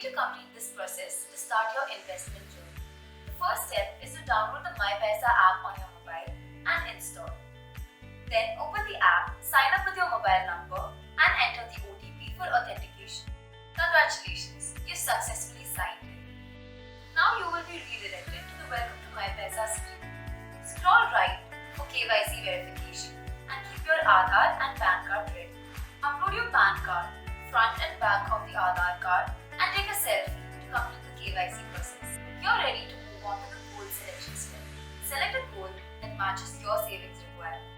to complete this process to start your investment journey. The first step is to download the myPaisaa app on your mobile and install. Then open the app, sign up with your mobile number and enter the OTP for authentication. Congratulations, you successfully signed in. Now you will be redirected to the Welcome to myPaisaa screen. Scroll right for KYC verification and keep your Aadhaar and PAN card ready. Upload your PAN card, front and back of the Aadhaar card and take a selfie to complete the KYC process. You're ready to move on to the goal selection step. Select a goal that matches your savings requirement.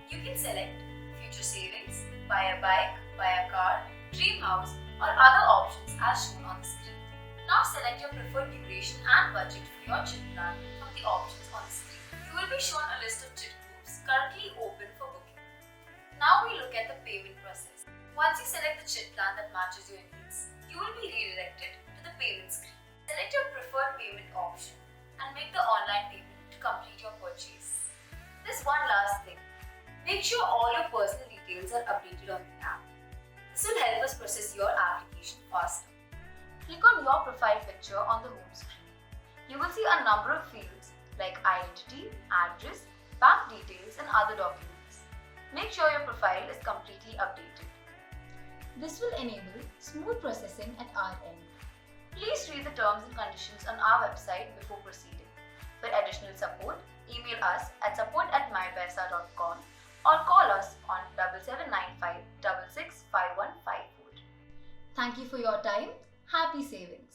You can select future savings, buy a bike, buy a car, dream house or other options as shown on the screen. Now select your preferred duration and budget for your chit plan from the options on the screen. You will be shown a list of chit groups currently open for booking. Now we look at the payment process. Once you select the chit plan that matches your needs, you will be redirected to the payment screen. Select your preferred payment option and make the online payment to complete your purchase. There's one last thing. Make sure all your personal details are updated on the app. This will help us process your application faster. Click on your profile picture on the home screen. You will see a number of fields like identity, address, bank details and other documents. Make sure your profile is completely updated. This will enable smooth processing at our end. Please read the terms and conditions on our website before proceeding. For additional support, email us at support@mypaisaa.com or call us on 7795 665154. Thank you for your time. Happy saving.